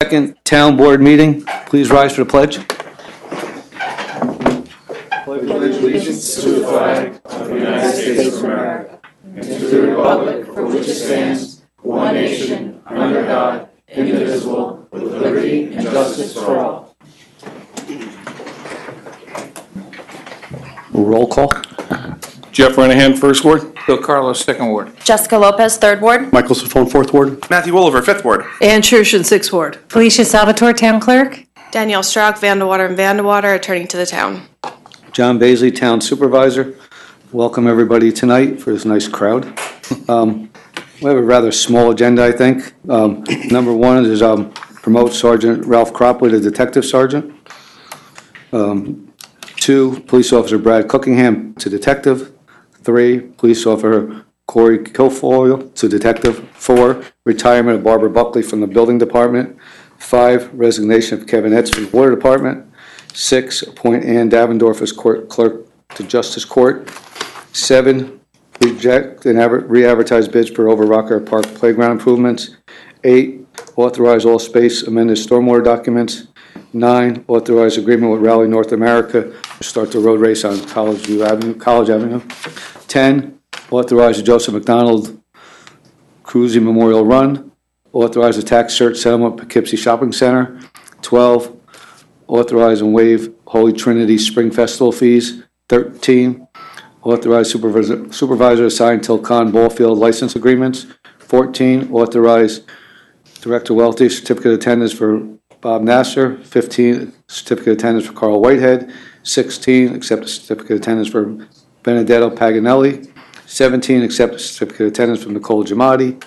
Second town board meeting. Please rise for the pledge. Pledge allegiance to the flag of the United States of America and to the republic for which it stands, one nation, under God, indivisible, with liberty and justice for all. Roll call. Jeff Renahan, First Ward. Bill Carlos, Second Ward. Jessica Lopez, 3rd Ward. Michael Safone, 4th Ward. Matthew Oliver, 5th Ward. Ann Schurshin, 6th Ward. Felicia Salvatore, Town Clerk. Danielle Strzok, Vandewater and Vandewater, attorney to the town. John Baisley, Town Supervisor. Welcome everybody tonight for this nice crowd. We have a rather small agenda, I think. Number one is promote Sergeant Ralph Cropley to Detective Sergeant. 2, Police Officer Brad Cookingham to Detective. 3, Police Officer Corey Kilfoyle to Detective. 4, retirement of Barbara Buckley from the Building Department. 5, resignation of Kevin Etz from the Water Department. 6, appoint Ann Davendorf as court clerk to Justice Court. 7, reject and re-advertise bids for Over Rocker Park playground improvements. 8, authorize all space amended stormwater documents. 9, authorize agreement with Rally North America to start the road race on College Avenue. 10, authorize the Joseph McDonald Cruising Memorial Run. Authorize a tax cert settlement at Poughkeepsie Shopping Center. 12, authorize and waive Holy Trinity Spring Festival fees. 13, authorize supervisor to sign Tilcon Ballfield license agreements. 14, authorize Director Welty certificate of attendance for Bob Nasser. 15, certificate of attendance for Carl Whitehead. 16, accept a certificate of attendance for Benedetto Paganelli. 17, accept a certificate of attendance from Nicole Giamatti.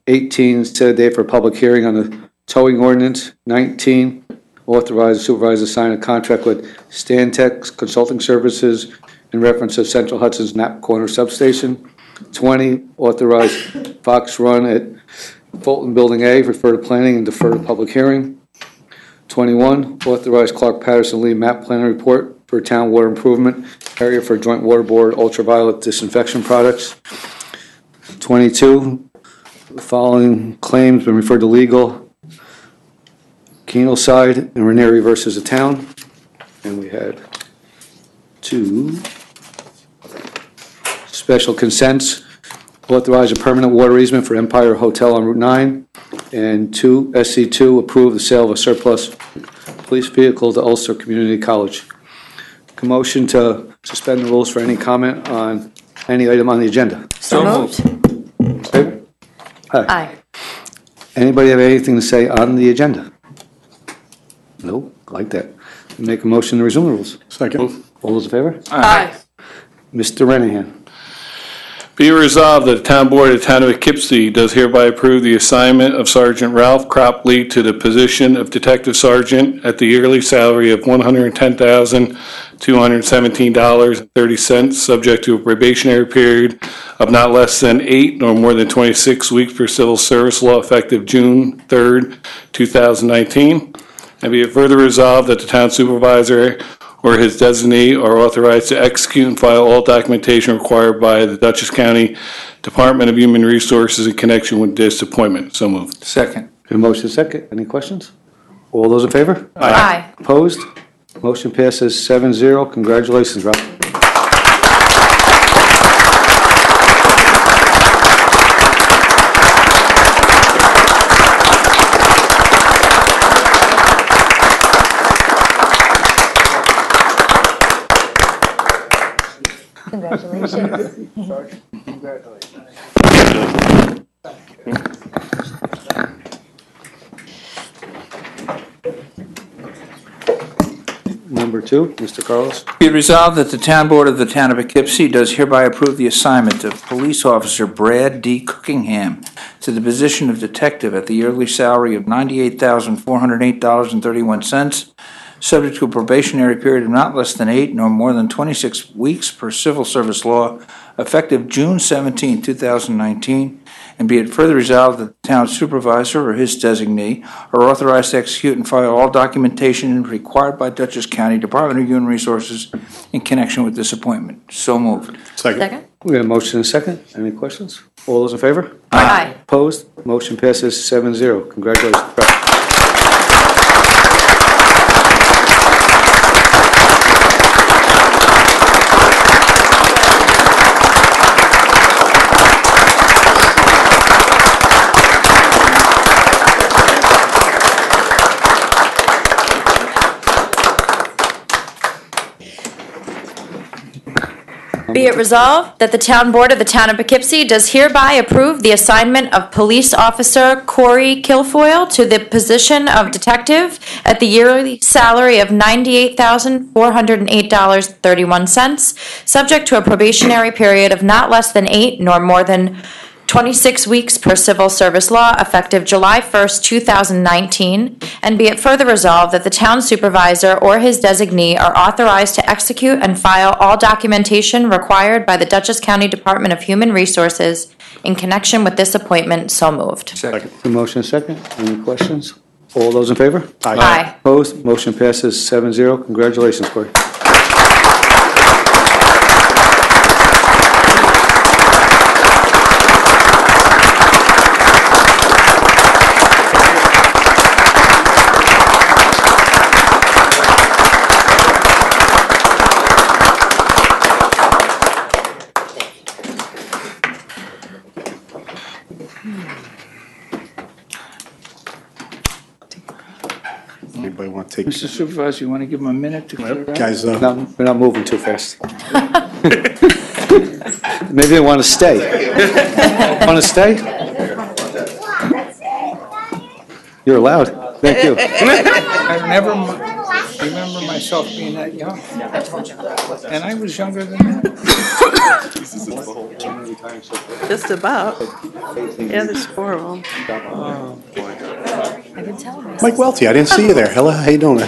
18, set a date for a public hearing on the towing ordinance. 19, authorize the supervisor to sign a contract with Stantec Consulting Services in reference to Central Hudson's Knapp Corner Substation. 20, authorize Fox Run at Fulton Building A, refer to planning and defer to public hearing. 21, authorize Clark Patterson Lee map plan report for town water improvement area for joint water board ultraviolet disinfection products. 22, the following claims been referred to legal. Keno side and Ranieri versus the town. And we had 2 special consents. Authorize a permanent water easement for Empire Hotel on Route 9. And 2, SC2, approve the sale of a surplus police vehicle to Ulster Community College. Motion to suspend the rules for any comment on any item on the agenda. So moved. Favor? Aye. Aye. Anybody have anything to say on the agenda? No, like that. Make a motion to resume the rules. Second. All those in favor? Aye. Mr. Renahan. Be it resolved that the Town Board of the Town of Poughkeepsie does hereby approve the assignment of Sergeant Ralph Cropley to the position of Detective Sergeant at the yearly salary of $110,217.30, subject to a probationary period of not less than 8 nor more than 26 weeks per civil service law effective June 3rd, 2019. And be it further resolved that the Town Supervisor or his designee are authorized to execute and file all documentation required by the Dutchess County Department of Human Resources in connection with this appointment. So moved. Second. A motion second. Any questions? All those in favor? Aye. Opposed? Motion passes 7-0. Congratulations, Ralph. Congratulations. Number 2, Mr. Carlos. Be it resolved that the Town Board of the Town of Poughkeepsie does hereby approve the assignment of Police Officer Brad D. Cookingham to the position of detective at the yearly salary of $98,408.31, subject to a probationary period of not less than 8 nor more than 26 weeks per civil service law, effective June 17, 2019, and be it further resolved that the town supervisor or his designee are authorized to execute and file all documentation required by Dutchess County Department of Human Resources in connection with this appointment. So moved. Second. We have a motion and a second. Any questions? All those in favor? Aye. Opposed? Motion passes 7-0. Congratulations. Be it resolved that the Town Board of the Town of Poughkeepsie does hereby approve the assignment of Police Officer Corey Kilfoyle to the position of detective at the yearly salary of $98,408.31, subject to a probationary period of not less than 8 nor more than 26 weeks per civil service law, effective July 1st, 2019, and be it further resolved that the town supervisor or his designee are authorized to execute and file all documentation required by the Dutchess County Department of Human Resources in connection with this appointment. So moved. Second. The motion is second. Any questions? All those in favor? Aye. Opposed? Motion passes 7-0. Congratulations, Corey. Anybody want to take, Mr. Supervisor, you want to give him a minute to clear out? guys, We're not moving too fast. Maybe they want to stay. Want to stay? You're allowed. Thank you. I never remember myself being that young. And I was younger than that. Just about. Yeah, there's 4 of them. Mike Welty, I didn't see you there. Hello, how you doing?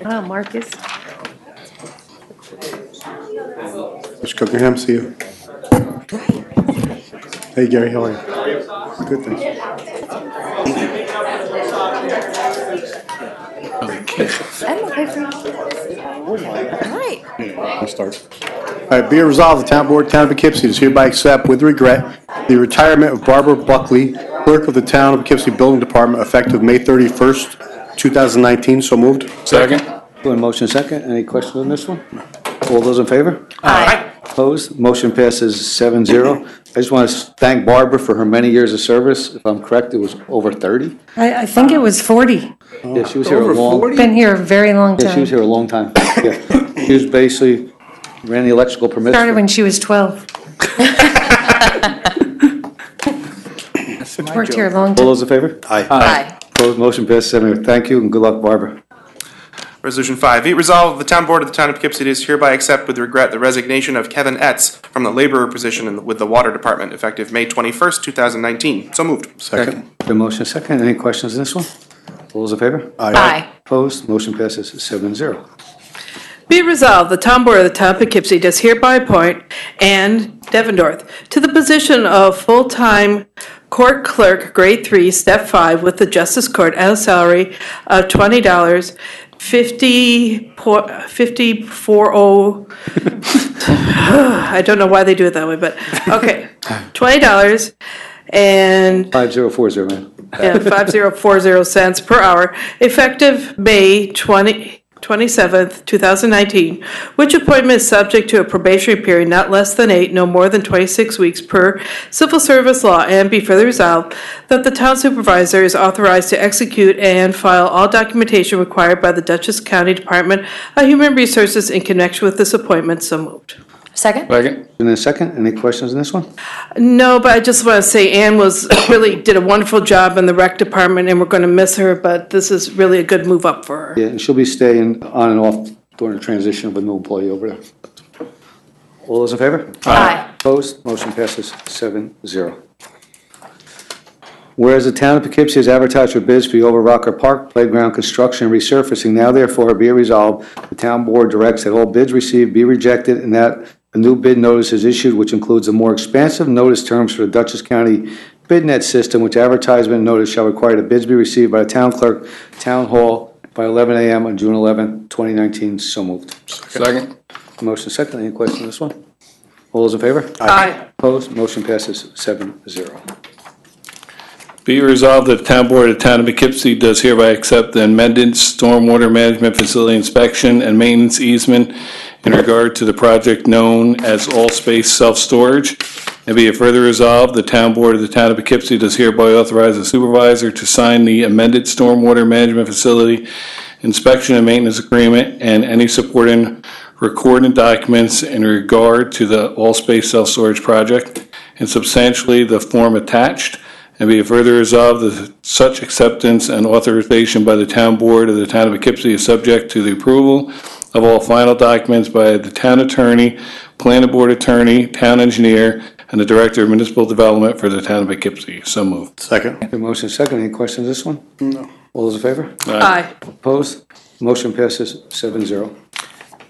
Oh, Marcus. Mr. Cookingham, see you. Hey, Gary, how are you? Good, thanks. Right. I'll start. All right, be it resolved, the Town Board, Town of Poughkeepsie does hereby accept with regret the retirement of Barbara Buckley, Clerk of the Town of Poughkeepsie Building Department, effective May 31st, 2019. So moved. Second. One motion second. Any questions on this one? All those in favor? Aye. Opposed? Motion passes 7-0. I just want to thank Barbara for her many years of service. If I'm correct, it was over 30. I think it was 40. Yeah, she was here a Over long. 40? Been here a very long Yeah, she was time. here a long time. Yeah. She was basically, ran the electrical permits. Started when she was 12. That's my Worked here a joke. long All time. those in favor? Aye. Opposed? Motion passes 7-0. Thank you and good luck, Barbara. Resolution 5, be it resolved, the Town Board of the Town of Poughkeepsie does hereby accept with regret the resignation of Kevin Etz from the laborer position with the Water Department, effective May 21st, 2019. So moved. Second. The motion second. Any questions on this one? All those in favor? Aye. Opposed? Motion passes 7-0. Be it resolved, the Town Board of the Town of Poughkeepsie does hereby appoint Ann Devendorf to the position of full-time court clerk, grade 3, step 5, with the Justice Court at a salary of $20, 5040. I don't know why they do it that way, but okay, $20 and 5040, man. yeah, 5040 cents per hour, effective May 27th, 2019, which appointment is subject to a probationary period not less than 8, no more than 26 weeks per civil service law, and be further resolved that the town supervisor is authorized to execute and file all documentation required by the Dutchess County Department of Human Resources in connection with this appointment. So moved. Second. Second. And then second, any questions on this one? No, but I just want to say Ann really did a wonderful job in the rec department, and we're going to miss her, but this is really a good move up for her. Yeah, and she'll be staying on and off during the transition of a new employee over there. All those in favor? Aye. Opposed? Motion passes 7-0. Whereas the town of Poughkeepsie has advertised for bids for the Over Rocker Park playground construction and resurfacing, now therefore be it resolved, the town board directs that all bids received be rejected and that a new bid notice is issued, which includes a more expansive notice terms for the Dutchess County BidNet system, which advertisement notice shall require the bids be received by the town clerk, town hall by 11 a.m. on June 11, 2019. So moved. Second. Motion second. Any questions on this one? All those in favor? Aye. Opposed? Motion passes 7-0. Be it resolved that the Town Board of the Town of Poughkeepsie does hereby accept the amended stormwater management facility inspection and maintenance easement in regard to the project known as All Space Self-Storage. And be it further resolved, the Town Board of the Town of Poughkeepsie does hereby authorize the supervisor to sign the amended stormwater management facility inspection and maintenance agreement, and any supporting recording documents in regard to the all-space self-storage project in substantially the form attached, and be it further resolved that such acceptance and authorization by the town board of the town of Poughkeepsie is subject to the approval of all final documents by the town attorney, planning board attorney, town engineer, and the director of municipal development for the town of Poughkeepsie. So moved. Second. The motion is second. Any questions on this one? No. All those in favor? Aye. Opposed? Motion passes 7-0.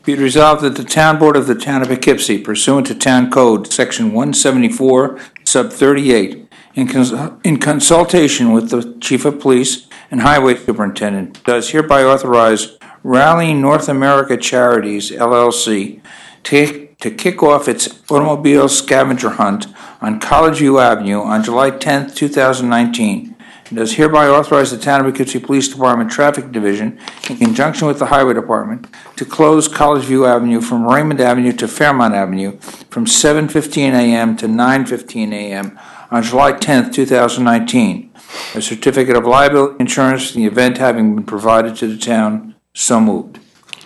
Be it resolved that the town board of the town of Poughkeepsie, pursuant to Town Code, Section 174, Sub 38, in consultation with the Chief of Police and Highway Superintendent, does hereby authorize Rally North America Charities, LLC, to kick off its automobile scavenger hunt on College View Avenue on July 10th, 2019. And does hereby authorize the Town of Poughkeepsie Police Department Traffic Division, in conjunction with the Highway Department, to close College View Avenue from Raymond Avenue to Fairmont Avenue from 7:15 a.m. to 9:15 a.m. on July 10th, 2019. A certificate of liability insurance in the event having been provided to the town. So moved.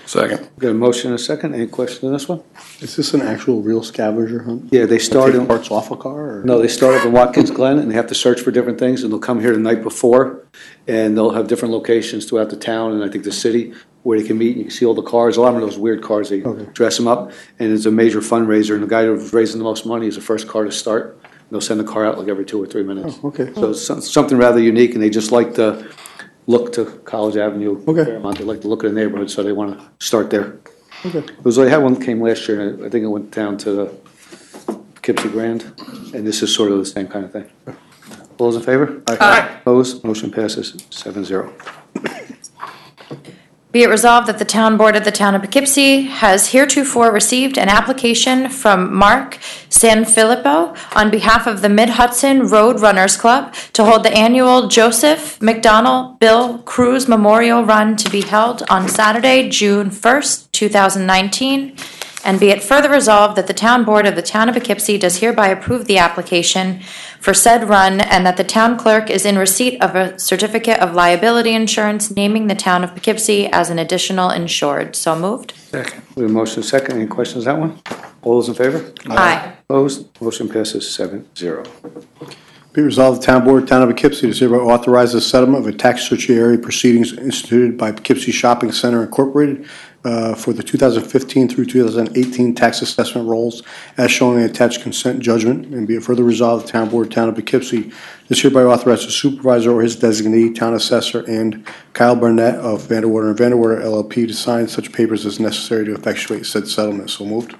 Second. Got a motion and a second. Any questions on this one? Is this an actual real scavenger hunt? Yeah, they start in, Parts off a car, or? no, they start up in Watkins Glen, and they have to search for different things, and they'll come here the night before, and they'll have different locations throughout the town, and I think the city, where they can meet, and you can see all the cars, a lot of those weird cars, they dress them up, and it's a major fundraiser, and the guy who's raising the most money is the first car to start. They'll send the car out like every 2 or 3 minutes. Oh, okay. So it's something rather unique, and they just like to look to College Avenue, Okay. Fairmont, they like to look at the neighborhood, so they want to start there. Okay. It was, I had one that came last year, and I think it went down to the Poughkeepsie Grand, and this is sort of the same kind of thing. All those in favor? Aye. Opposed? Motion passes 7-0. Be it resolved that the town board of the town of Poughkeepsie has heretofore received an application from Mark Sanfilippo on behalf of the Mid-Hudson Road Runners Club to hold the annual Joseph McDonnell Bill Cruz Memorial Run to be held on Saturday, June 1st, 2019. And be it further resolved that the town board of the town of Poughkeepsie does hereby approve the application for said run, and that the town clerk is in receipt of a certificate of liability insurance naming the town of Poughkeepsie as an additional insured. So moved. Second. We have a motion second. Any questions on that one? All those in favor? Aye. Opposed? Motion passes 7-0. Be resolved, the town board, town of Poughkeepsie, does hereby authorize the settlement of a tax certiorari proceedings instituted by Poughkeepsie Shopping Center Incorporated for the 2015 through 2018 tax assessment rolls as shown in the attached consent judgment. And be it further resolved, the town board, town of Poughkeepsie, does hereby authorize the supervisor or his designee, town assessor, and Kyle Burnett of Vanderwater and Vanderwater LLP to sign such papers as necessary to effectuate said settlement. So moved.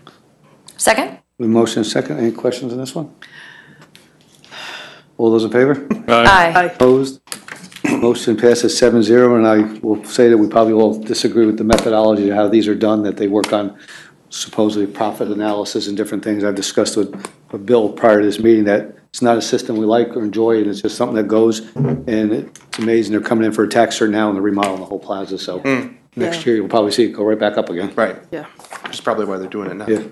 Second? We have a motion second. Any questions on this one? All those in favor? Aye. Opposed? Motion passes 7-0, and I will say that we probably all disagree with the methodology of how these are done, that they work on supposedly profit analysis and different things. I've discussed with Bill prior to this meeting that it's not a system we like or enjoy, and it's just something that goes, and it's amazing they're coming in for a tax cert now and they're remodeling the whole plaza, so next year you'll probably see it go right back up again. Right. Yeah. Which is probably why they're doing it now. Yeah.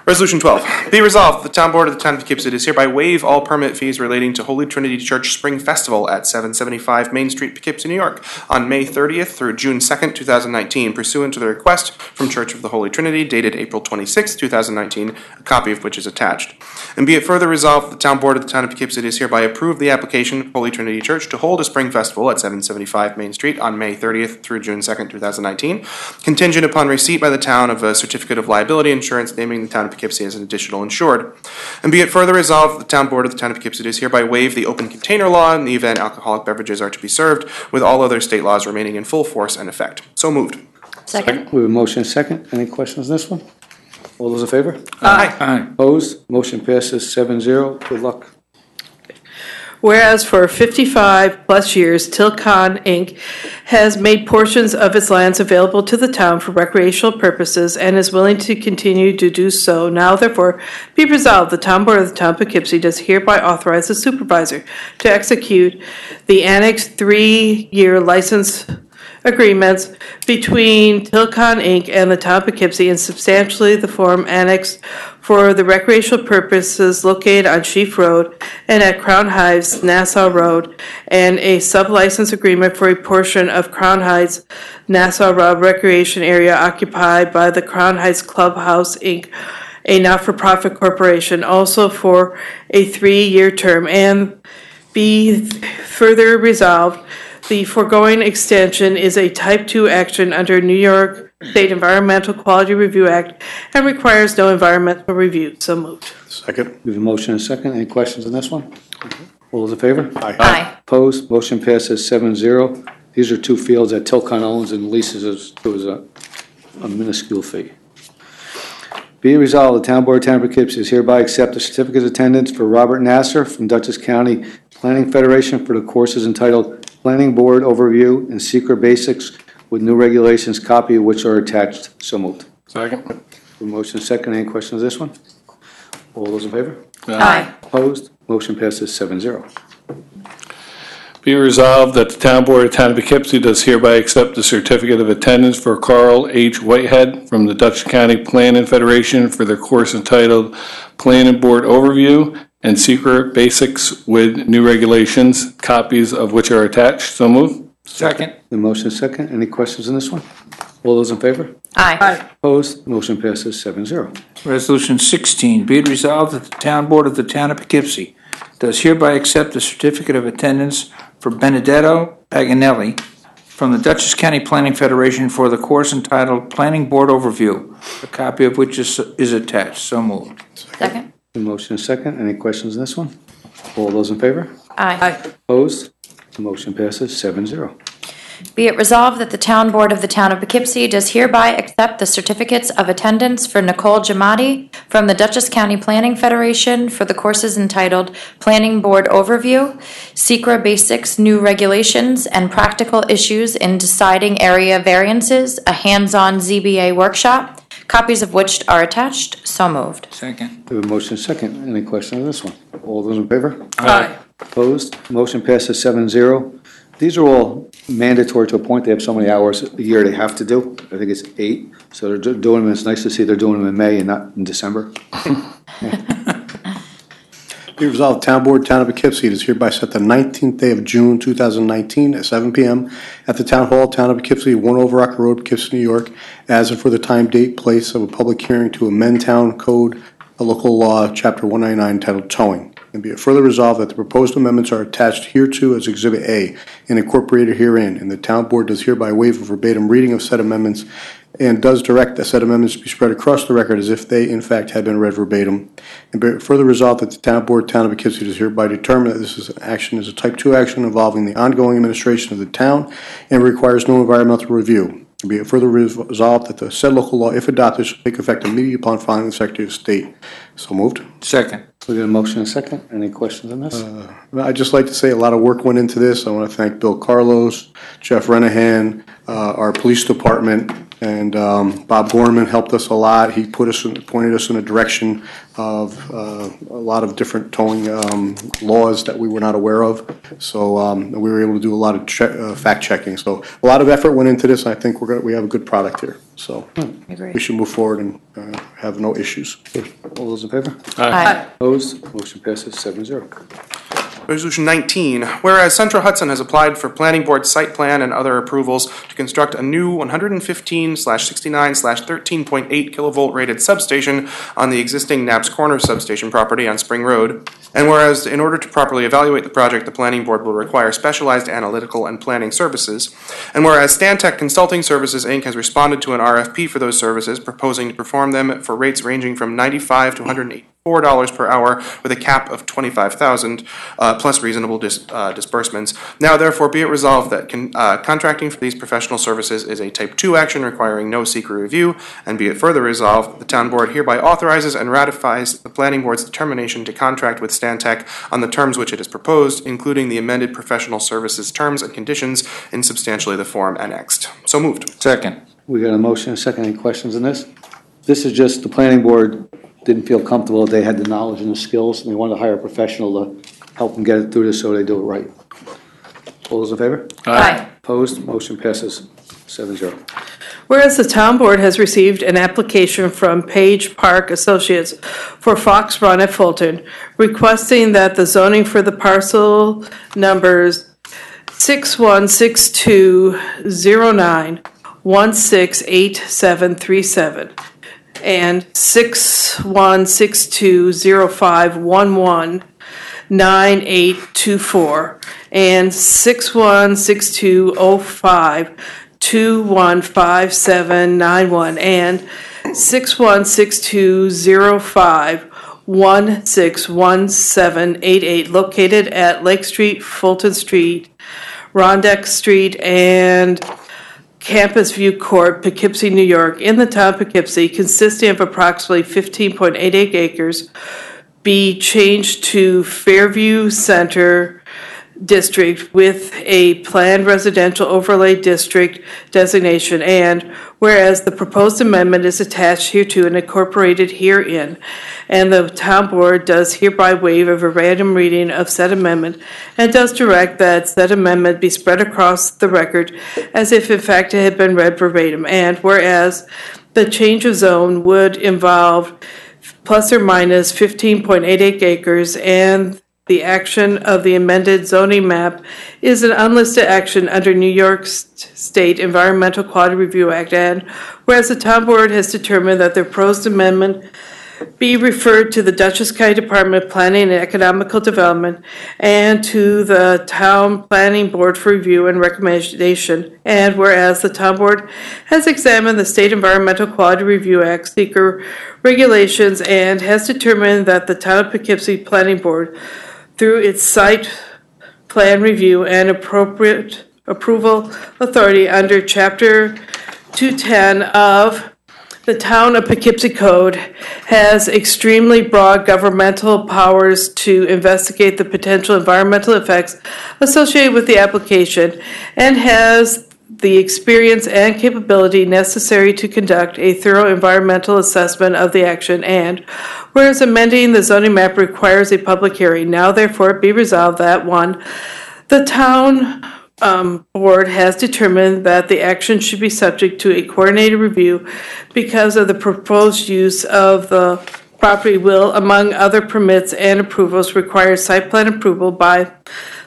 Resolution 12. Be resolved, the town board of the town of Poughkeepsie does hereby waive all permit fees relating to Holy Trinity Church Spring Festival at 775 Main Street, Poughkeepsie, New York, on May 30th through June 2nd, 2019, pursuant to the request from Church of the Holy Trinity dated April 26th, 2019, a copy of which is attached. And be it further resolved, the town board of the town of Poughkeepsie does hereby approve the application of Holy Trinity Church to hold a spring festival at 775 Main Street on May 30th through June 2nd, 2019, contingent upon receipt by the town of a certificate of liability insurance naming the town of Poughkeepsie as an additional insured. And be it further resolved, the town board of the town of Poughkeepsie does hereby waive the open container law in the event alcoholic beverages are to be served, with all other state laws remaining in full force and effect. So moved. Second? We have a motion second. Any questions on this one? All those in favor? Aye. Opposed? Motion passes 7-0. Good luck. Whereas for 55-plus years, Tilcon, Inc. has made portions of its lands available to the town for recreational purposes and is willing to continue to do so, now therefore be resolved, the town board of the town of Poughkeepsie does hereby authorize the supervisor to execute the annexed 3-year license agreements between Tilcon Inc. and the Town of Poughkeepsie in substantially the form annexed for the recreational purposes located on Sheaf Road and at Crown Heights, Nassau Road, and a sub-license agreement for a portion of Crown Heights, Nassau Road recreation area occupied by the Crown Heights Clubhouse Inc., a not-for-profit corporation, also for a 3-year term, and be further resolved, the foregoing extension is a Type 2 action under New York State Environmental Quality Review Act and requires no environmental review. So moved. Second. We have a motion and a second. Any questions on this one? All those in favor? Aye. Opposed? Motion passes 7-0. These are 2 fields that Tilcon owns and leases us to a minuscule fee. Be it resolved, the Town Board of Town of Poughkeepsie is hereby accept the certificate of attendance for Robert Nasser from Dutchess County Planning Federation for the courses entitled Planning Board Overview and Secret Basics with new regulations, copy of which are attached. So moved. Second. Motion second. Any questions on this one? All those in favor? Aye. Opposed? Motion passes 7-0. Be resolved that the Town Board of Town of Poughkeepsie does hereby accept the certificate of attendance for Carl H. Whitehead from the Dutchess County Planning Federation for their course entitled Planning Board Overview and Secret Basics with new regulations, copies of which are attached. So moved. Second. The motion is second. Any questions on this one? All those in favor? Aye. Opposed? Motion passes 7-0. Resolution 16, be it resolved that the Town Board of the Town of Poughkeepsie does hereby accept the certificate of attendance for Benedetto Paganelli from the Dutchess County Planning Federation for the course entitled Planning Board Overview, a copy of which is attached. So moved. Second. The motion is second. Any questions on this one? All those in favor? Aye. Opposed? The motion passes 7-0. Be it resolved that the Town Board of the Town of Poughkeepsie does hereby accept the certificates of attendance for Nicole Giamatti from the Dutchess County Planning Federation for the courses entitled Planning Board Overview, Secra Basics, New Regulations, and Practical Issues in Deciding Area Variances, a hands-on ZBA workshop, copies of which are attached. So moved. Second. We have a motion second. Any questions on this one? All those in favor? Aye. Opposed? Motion passes 7-0. These are all mandatory to a point. They have so many hours a year they have to do. I think it's 8. So they're doing them. It's nice to see they're doing them in May and not in December. Be resolved, Town Board, Town of Poughkeepsie is hereby set the 19th day of June, 2019, at 7 p.m. at the Town Hall, Town of Poughkeepsie, 1 Overrock Road, Poughkeepsie, New York, as and for the time, date, place of a public hearing to amend Town Code, a local law, Chapter 199, entitled Towing. And be it further resolved that the proposed amendments are attached hereto as Exhibit A and incorporated herein, and the Town Board does hereby waive a verbatim reading of said amendments and does direct that said amendments be spread across the record as if they, in fact, had been read verbatim. And be it further resolved that the Town Board, Town of Poughkeepsie does hereby determine that this is an action is a Type 2 action involving the ongoing administration of the town and requires no environmental review. And be it further resolved that the said local law, if adopted, shall take effect immediately upon filing the Secretary of State. So moved. Second. We got a motion and a second. Any questions on this? I'd just like to say a lot of work went into this. I want to thank Bill Carlos, Jeff Renahan, our police department, and Bob Gorman helped us a lot. He pointed us in a direction of a lot of different towing laws that we were not aware of. So we were able to do a lot of fact checking. So a lot of effort went into this. And I think we have a good product here. So we should move forward and have no issues. All those in favor? Aye. Opposed? Motion passes 7-0. Resolution 19, whereas Central Hudson has applied for planning board site plan and other approvals to construct a new 115/69/13.8 kilovolt rated substation on the existing Knapp's Corner substation property on Spring Road. And whereas in order to properly evaluate the project, the planning board will require specialized analytical and planning services. And whereas Stantec Consulting Services, Inc. has responded to an RFP for those services, proposing to perform them for rates ranging from $95 to $184 per hour with a cap of $25,000 plus reasonable disbursements. Now therefore be it resolved that contracting for these professional services is a Type 2 action requiring no secret review, and be it further resolved, the Town Board hereby authorizes and ratifies the Planning Board's determination to contract with Stantec on the terms which it has proposed, including the amended professional services terms and conditions in substantially the form annexed. So moved. Second. We got a motion and a second. Any questions on this? This is just the planning board didn't feel comfortable that they had the knowledge and the skills, and they wanted to hire a professional to help them get it through this so they do it right. All those in favor? Aye. Opposed? Motion passes 7-0. Whereas the town board has received an application from Page Park Associates for Fox Run at Fulton, requesting that the zoning for the parcel numbers 616209 168737 and 61620511 9824 and 616205 215791 and 616205 161788 located at Lake Street, Fulton Street, Rondeck Street, and Campus View Court, Poughkeepsie, New York, in the town of Poughkeepsie, consisting of approximately 15.88 acres, be changed to Fairview Center District with a planned residential overlay district designation, and whereas the proposed amendment is attached hereto and incorporated herein, and the town board does hereby waive a verbatim reading of said amendment and does direct that said amendment be spread across the record as if in fact it had been read verbatim, and whereas the change of zone would involve plus or minus 15.88 acres, and the action of the amended zoning map is an unlisted action under New York State Environmental Quality Review Act, and whereas the town board has determined that the proposed amendment be referred to the Dutchess County Department of Planning and Economical Development and to the Town Planning Board for review and recommendation, and whereas the town board has examined the State Environmental Quality Review Act seeker regulations and has determined that the Town of Poughkeepsie Planning Board, through its site plan review and appropriate approval authority under Chapter 210 of the Town of Poughkeepsie Code, has extremely broad governmental powers to investigate the potential environmental effects associated with the application, and has the experience and capability necessary to conduct a thorough environmental assessment of the action, and whereas amending the zoning map requires a public hearing, now therefore be resolved that 1, the town board has determined that the action should be subject to a coordinated review because of the proposed use of the property will, among other permits and approvals, require site plan approval by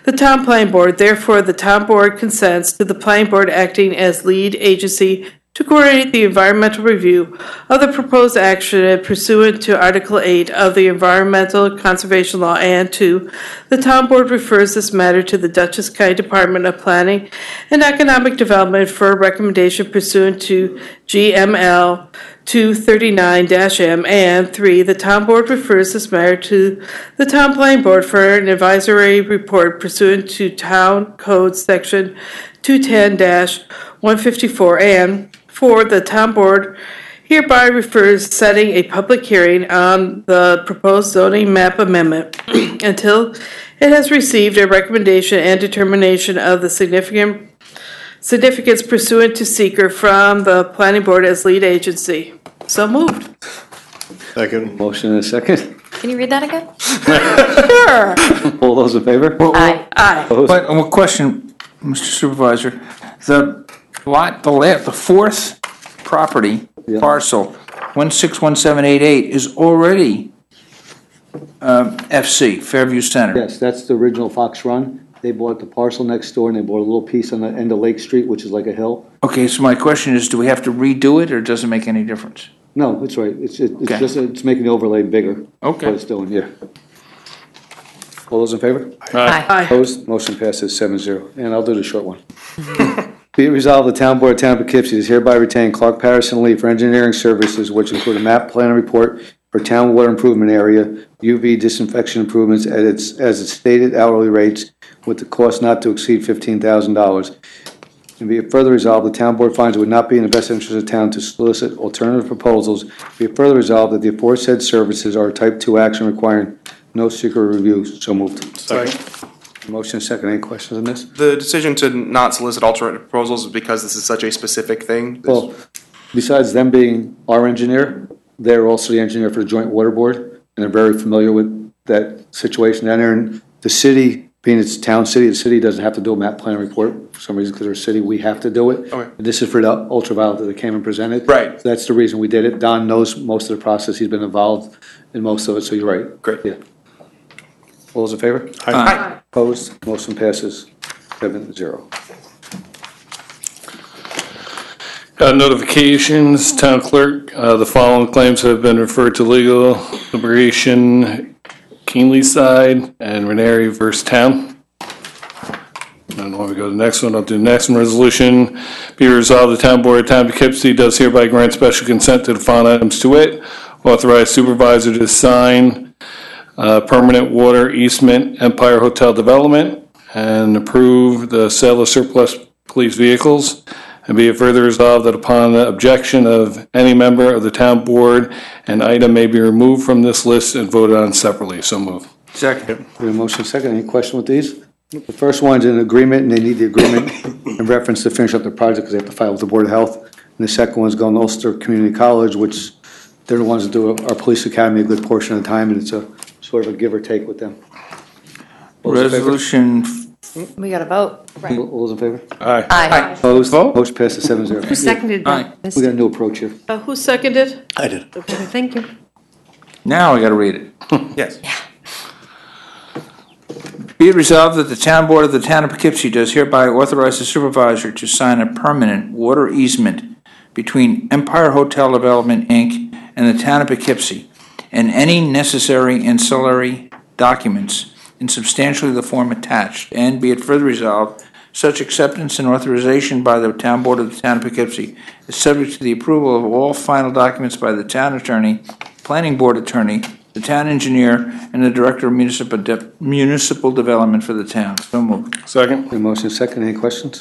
the town planning board. Therefore, the town board consents to the planning board acting as lead agency to coordinate the environmental review of the proposed action pursuant to Article 8 of the Environmental Conservation Law, and 2, the town board refers this matter to the Dutchess County Department of Planning and Economic Development for a recommendation pursuant to GML 239-M, and 3, the town board refers this matter to the town planning board for an advisory report pursuant to Town Code Section 210-154, and 4, the town board hereby refers setting a public hearing on the proposed zoning map amendment until it has received a recommendation and determination of the significance pursuant to seeker from the planning board as lead agency. So moved. Second. Motion and a second. Can you read that again? Sure. All those in favor? Aye. Aye. Opposed? But one question, Mr. Supervisor, the fourth property Yeah. parcel, 161788, is already FC, Fairview Center. Yes, that's the original Fox Run. They bought the parcel next door, and they bought a little piece on the end of Lake Street, which is like a hill. Okay, so my question is, do we have to redo it, or does it make any difference? No, it's right. It's Okay. just, it's making the overlay bigger. Okay. What it's doing, yeah. All those in favor? Aye. Aye. Opposed? Motion passes 7-0. And I'll do the short one. Be it resolved, the town board of Town of Poughkeepsie is hereby retain Clark Patterson Lee for engineering services, which include a map plan report for town water improvement area, UV disinfection improvements as its stated hourly rates, with the cost not to exceed $15,000. And be it further resolved, the town board finds it would not be in the best interest of the town to solicit alternative proposals. Be it further resolved that the aforesaid services are a type 2 action requiring no secret review. So moved. Second. Motion and second. Any questions on this? The decision to not solicit alternate proposals is because this is such a specific thing. Well, besides them being our engineer, they're also the engineer for the Joint Water Board, and they're very familiar with that situation down there. And the city being it's town city, the city doesn't have to do a map plan report for some reason, because we're a city, we have to do it. Okay. This is for the ultraviolet that they came and presented. Right. So that's the reason we did it. Don knows most of the process, he's been involved in most of it, so you're right. Great. Yeah. All those in favor? Aye. Opposed? Motion passes 7-0. Notifications, town clerk, the following claims have been referred to legal, Liberation, Keenly side, and Renary versus Town. I don't want to go to the next one, I'll do the next one. Resolution, be resolved, the town board of Town of Poughkeepsie does hereby grant special consent to the following items to wit. Authorize supervisor to sign permanent water easement Empire Hotel Development, and approve the sale of surplus police vehicles. And be it further resolved that upon the objection of any member of the town board, an item may be removed from this list and voted on separately. So move. Second. We have a motion second. Any question with these? The first one's an agreement, and they need the agreement in reference to finish up the project because they have to file with the Board of Health. And the second one's going to Ulster Community College, which they're the ones that do our police academy a good portion of the time, and it's a sort of a give or take with them. All those in favor? Resolution, We got to vote. All those in favor? Aye. Opposed? Vote. Motion passes 7-0. Who seconded Aye. that? We got a new approach here. Who seconded? I did. Okay, thank you. now I gotta read it. Yes. Be it resolved that the town board of the town of Poughkeepsie does hereby authorize the supervisor to sign a permanent water easement between Empire Hotel Development, Inc. and the town of Poughkeepsie, and any necessary ancillary documents in substantially the form attached, and be it further resolved, such acceptance and authorization by the town board of the town of Poughkeepsie is subject to the approval of all final documents by the town attorney, planning board attorney, the town engineer, and the director of municipal development for the town. So moved. Second. We have a motion second. Any questions?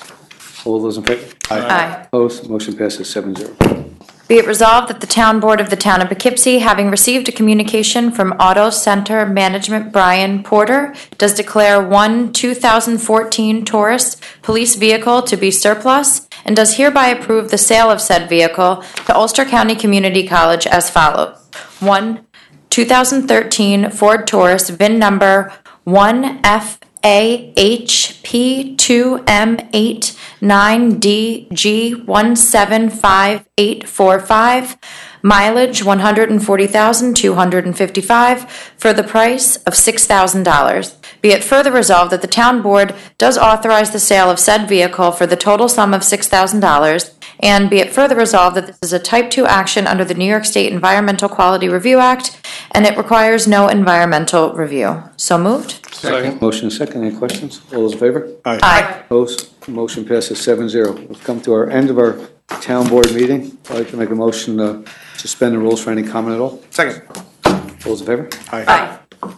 All those in favor? Aye. Opposed? Motion passes 7-0. Be it resolved that the town board of the town of Poughkeepsie, having received a communication from Auto Center Management Brian Porter, does declare one 2014 Taurus police vehicle to be surplus, and does hereby approve the sale of said vehicle to Ulster County Community College as follows. 1 2013 Ford Taurus, VIN number 1FAHP2M89DG175845, mileage 140,255, for the price of $6,000. Be it further resolved that the town board does authorize the sale of said vehicle for the total sum of $6,000, and be it further resolved that this is a Type 2 action under the New York State Environmental Quality Review Act, and it requires no environmental review. So moved. Second. Motion second. Any questions? All those in favor? Aye. Opposed? Motion passes 7-0. We've come to our end of our town board meeting. I'd like to make a motion to suspend the rules for any comment at all. Second. All those in favor? Aye.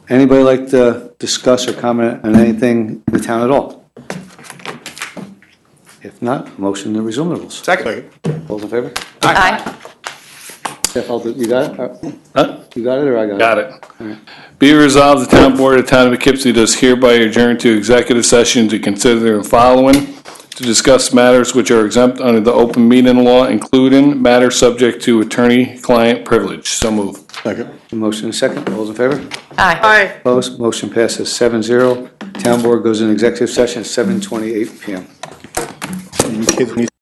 Anybody like to discuss or comment on anything in the town at all? If not, motion to resume the rules. Second. All those in favor? Aye. Jeff, you got it? Huh? You got it or I got it? Got it. Be it resolved, the town board of the town of Poughkeepsie does hereby adjourn to executive session to consider the following: to discuss matters which are exempt under the open meeting law, including matters subject to attorney-client privilege. So move. Second. Motion and second. All those in favor? Aye. Aye. Opposed? Motion passes 7-0. Town board goes in executive session at 7:28 PM. You kids need